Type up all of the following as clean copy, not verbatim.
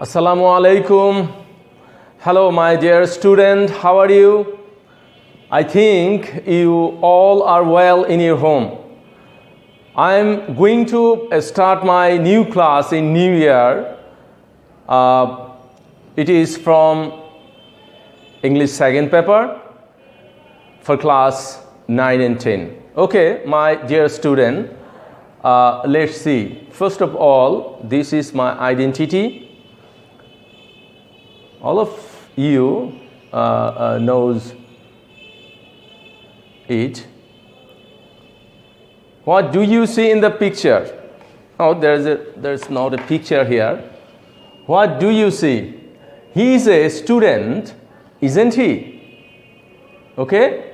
Assalamu alaikum. Hello, my dear student. How are you? I think you all are well in your home. I am going to start my new class in New Year. It is from English second paper for class 9 and 10. Okay, my dear student, let's see. First of all, this is my identity. All of you knows it. What do you see in the picture? Oh, there's not a picture here. What do you see? He is a student, isn't he? Okay.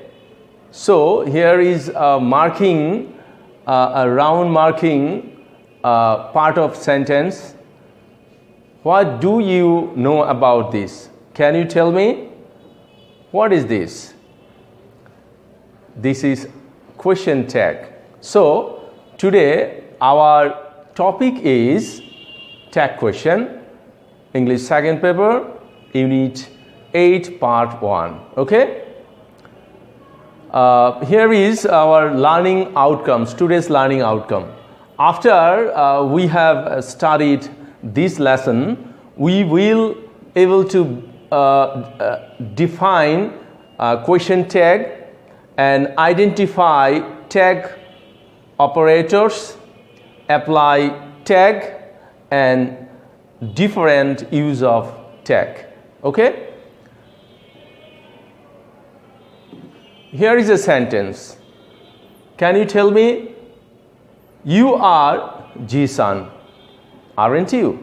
So here is a marking, a round marking part of sentence. What do you know about this? Can you tell me? What is this? This is question tag. So today our topic is tag question, English second paper, unit 8, part 1. Okay? Here is our learning outcomes, today's learning outcome. After we have studied this lesson, we will able to define question tag and identify tag operators, apply tag, and different use of tag. Okay? Here is a sentence. Can you tell me? You are Jisan, aren't you?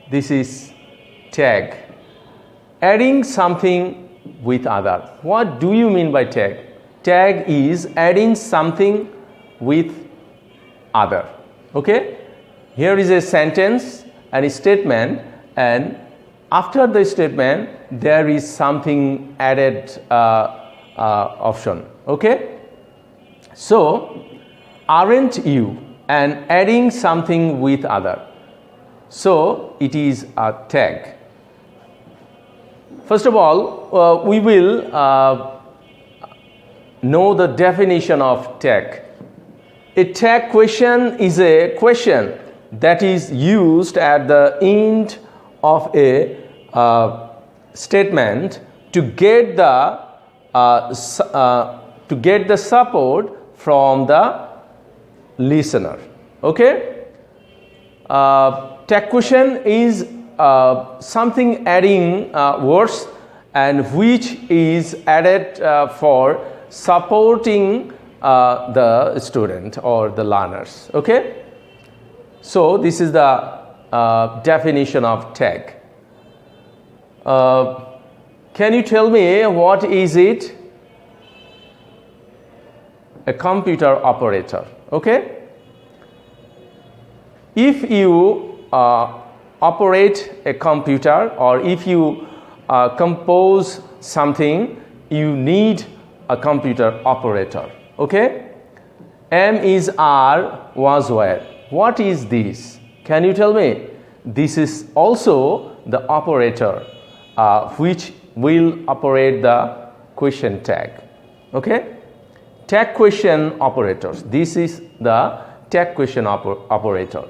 This is tag. Adding something with other. What do you mean by tag? Tag is adding something with other. Okay? Here is a sentence and a statement, and after the statement there is something added option. Okay? So, aren't you, and adding something with other. So, it is a tag. First of all, we will know the definition of tag. A tag question is a question that is used at the end of a statement to get the support from the listener. Okay? Tag question is something adding words and which is added for supporting the student or the learners. Okay? So this is the definition of tag. Can you tell me what is it? A computer operator. Okay? If you operate a computer, or if you compose something, you need a computer operator. Okay? M is R was where. What is this? Can you tell me? This is also the operator which will operate the question tag. Okay? Tag question operators. This is the tag question operator.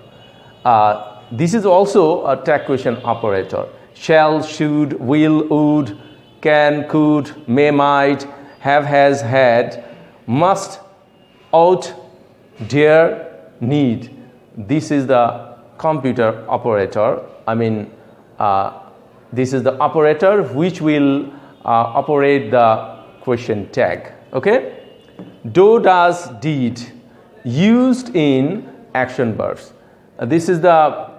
This is also a tag question operator. Shall, should, will, would, can, could, may, might, have, has, had, must, ought, dare, need. This is the computer operator. This is the operator which will operate the question tag. Okay? Do, does, did, used in action verbs. This is the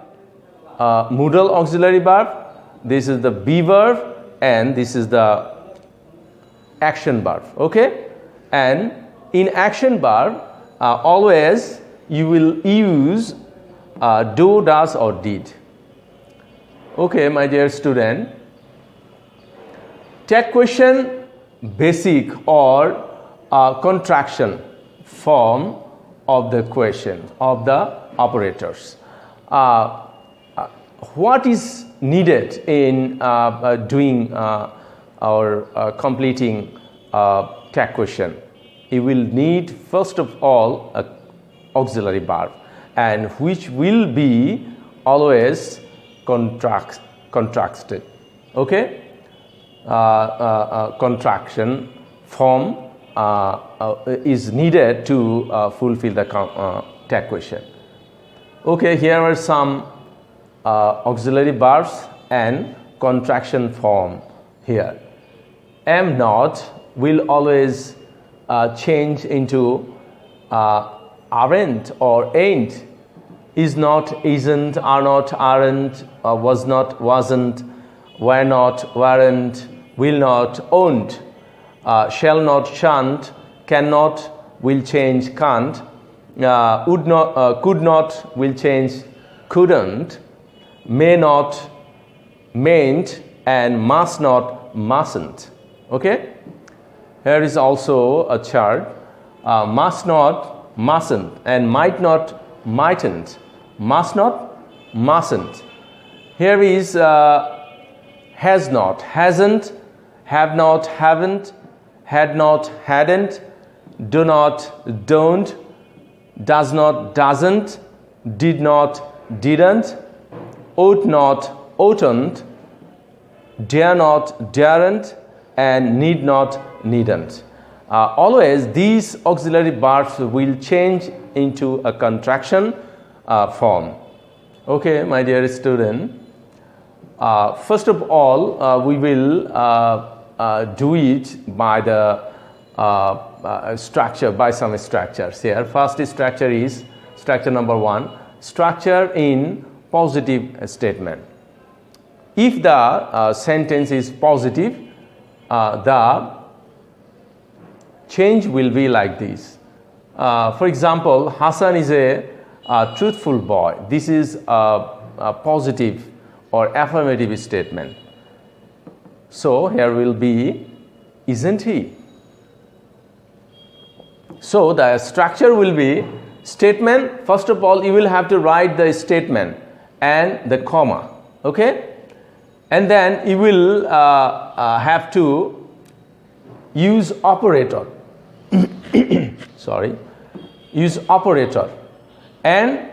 modal auxiliary verb, this is the be verb, and this is the action verb. Okay? And in action verb, always you will use do, does, or did. Okay, my dear student. Tag question basic or contraction form of the question of the operators. what is needed in doing or completing tag question? You will need first of all a auxiliary verb, and which will be always contracted. Okay, contraction form is needed to fulfill the tag question. Okay, here are some auxiliary verbs and contraction form here. Am not will always change into aren't or ain't. Is not, isn't, are not, aren't, was not, wasn't, were not, weren't, will not, won't, shall not, shan't, cannot, will change, can't, would not, could not, will change, couldn't, may not, mayn't, and must not, mustn't. Okay, here is also a chart. Must not, mustn't, and might not, mightn't, must not, mustn't. Here is has not, hasn't, have not, haven't, had not, hadn't, do not, don't, does not, doesn't, did not, didn't, ought not, oughtn't, dare not, daren't, and need not, needn't. Always these auxiliary verbs will change into a contraction form. Okay, my dear student, first of all we will do it by the structure, by some structures here. First structure is structure number 1, structure in positive statement. If the sentence is positive, the change will be like this. For example, Hassan is a truthful boy. This is a positive or affirmative statement. So here will be, isn't he? So the structure will be statement. First of all, you will have to write the statement and the comma. Okay, and then you will have to use operator. Sorry, use operator, and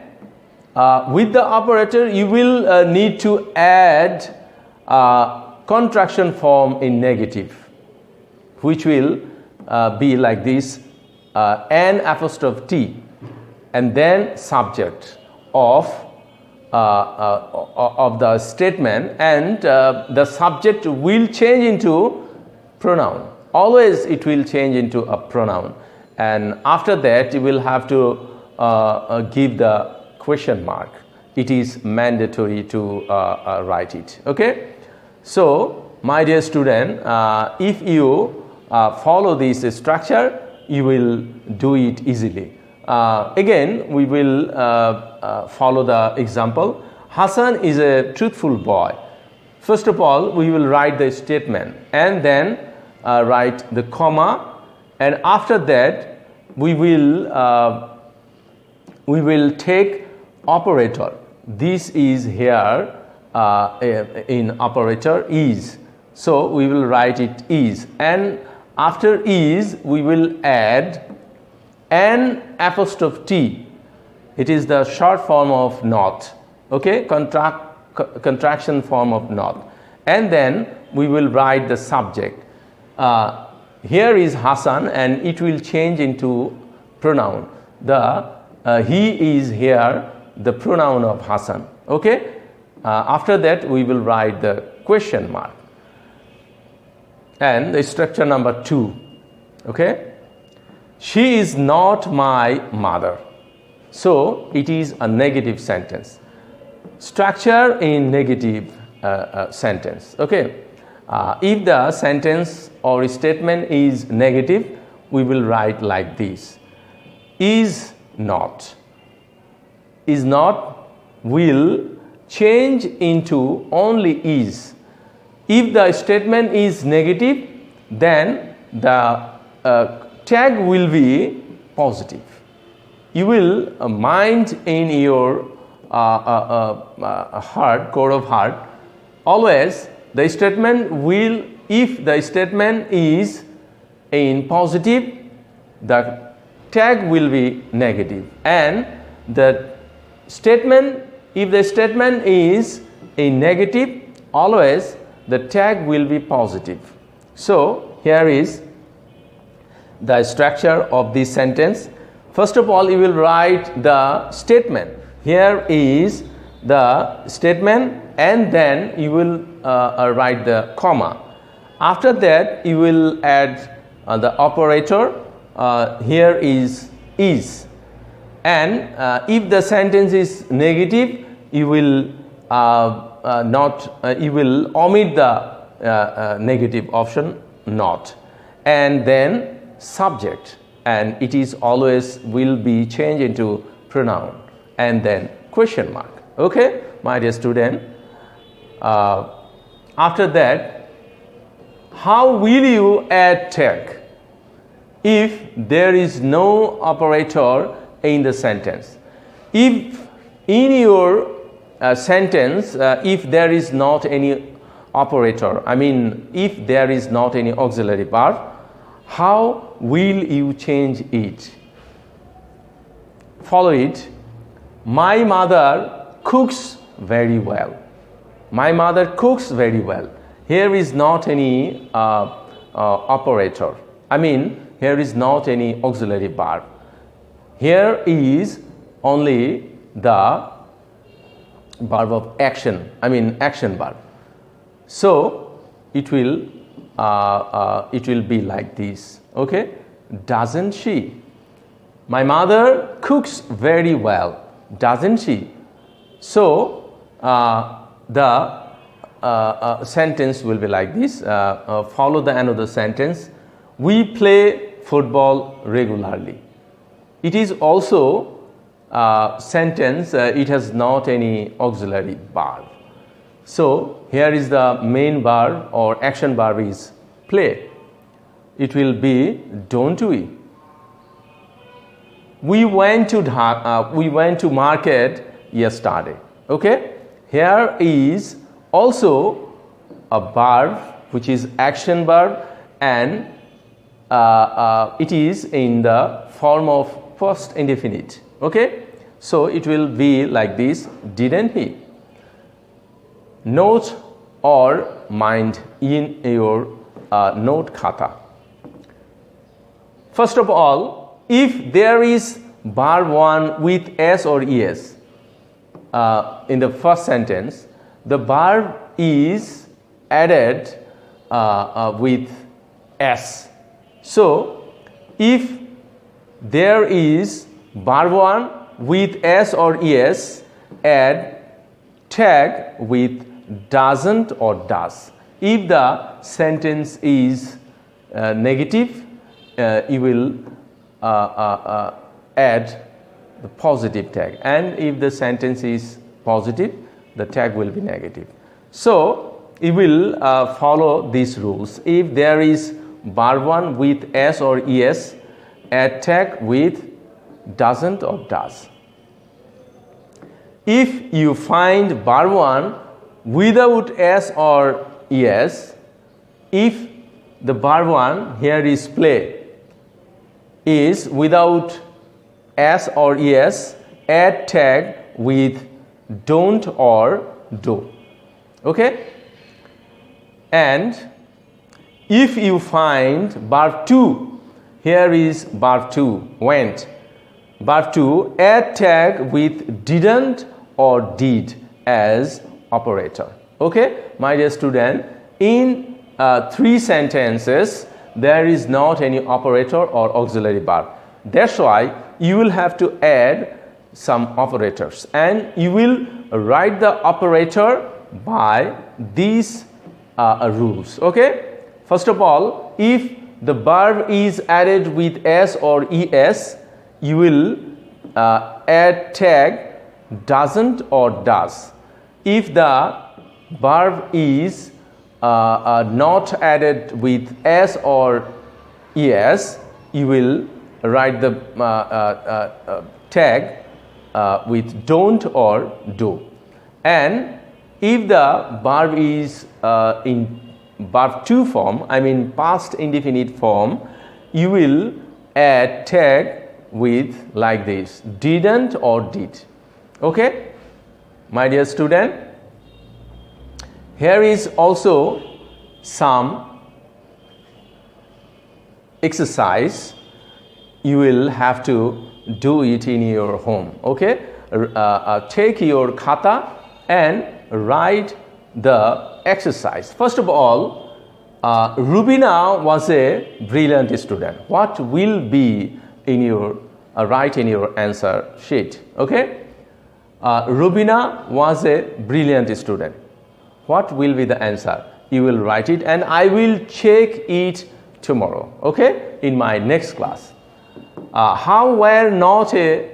with the operator you will need to add contraction form in negative, which will be like this, an apostrophe T, and then subject of the statement, and the subject will change into pronoun. Always it will change into a pronoun, and after that you will have to give the question mark. It is mandatory to write it. Okay, so my dear student, if you follow this structure, you will do it easily. Again, we will follow the example. Hassan is a truthful boy. First of all, we will write the statement and then write the comma, and after that we will take operator. This is here in operator is, so we will write it is, and after is we will add an apostrophe T. It is the short form of not. Okay, contraction form of not, and then we will write the subject. Here is Hassan, and it will change into pronoun. The he is here the pronoun of Hassan. Okay, after that we will write the question mark, and the structure number 2. Okay, she is not my mother. So it is a negative sentence. Structure in negative sentence. Okay, if the sentence or statement is negative, we will write like this: is not. Is not will change into only is. If the statement is negative, then the tag will be positive. You will mind in your heart, core of heart, always the statement will, if the statement is in positive, the tag will be negative, and the statement, if the statement is a negative, always the tag will be positive. So here is the structure of this sentence. First of all, you will write the statement. Here is the statement, and then you will write the comma. After that, you will add the operator. Here is, and if the sentence is negative, you will you will omit the negative option, not, and then subject, and it is always will be changed into pronoun, and then question mark. Okay, my dear student, after that, how will you add tag if there is no operator in the sentence? If in your sentence, if there is not any operator, I mean if there is not any auxiliary verb, how will you change it? Follow it. My mother cooks very well. My mother cooks very well. Here is not any operator. I mean, here is not any auxiliary verb. Here is only the verb of action. I mean, action verb. So it will be like this. Okay, doesn't she? My mother cooks very well, doesn't she? So the sentence will be like this. Follow the another sentence. We play football regularly. It is also sentence. It has not any auxiliary verb. So here is the main verb or action verb is play. It will be don't we? We went to market yesterday. Okay. Here is also a verb which is action verb, and it is in the form of past indefinite. Okay. So it will be like this. Didn't he? Note or mind in your note khata. First of all, if there is verb 1 with s or es in the first sentence, the verb is added with s. So if there is verb 1 with s or es, add tag with doesn't or does. If the sentence is negative, you will add the positive tag, and if the sentence is positive, the tag will be negative. So you will follow these rules. If there is verb 1 with s or es, add tag with doesn't or does. If you find verb 1 without s or es, if the verb 1 here is play is without s or es, add tag with don't or do. Okay. And if you find verb 2, here is verb 2 went, verb 2, add tag with didn't or did as operator. Okay, my dear student, in 3 sentences there is not any operator or auxiliary verb. That's why you will have to add some operators, and you will write the operator by these rules. Okay, first of all, if the verb is added with s or es, you will add tag doesn't or does. If the verb is not added with s or es, you will write the tag with don't or do. And if the verb is in verb to form, I mean past indefinite form, you will add tag with like this, didn't or did. Okay, my dear student, here is also some exercise. You will have to do it in your home. Okay, take your khata and write the exercise. First of all, Rubina was a brilliant student. What will be in your write in your answer sheet? Okay, Rubina was a brilliant student. What will be the answer? You will write it and I will check it tomorrow. Okay, in my next class. How were not a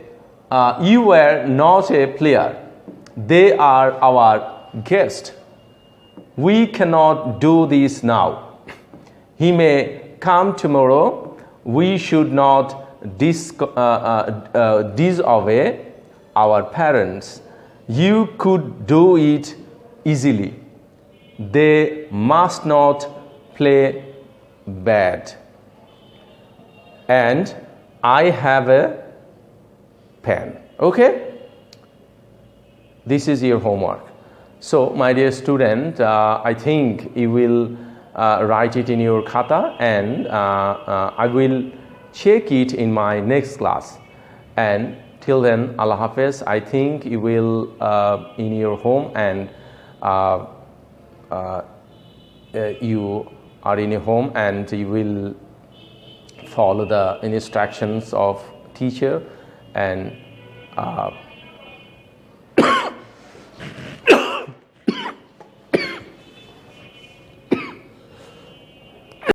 you were not a player. They are our guest. We cannot do this now. He may come tomorrow. We should not disobey our parents. You could do it easily. They must not play bad. And I have a pen. Okay? This is your homework. So, my dear student, I think you will write it in your khata and I will check it in my next class. And till then, Allah Hafiz, I think you will in your home and you are in your home and you will follow the instructions of teacher and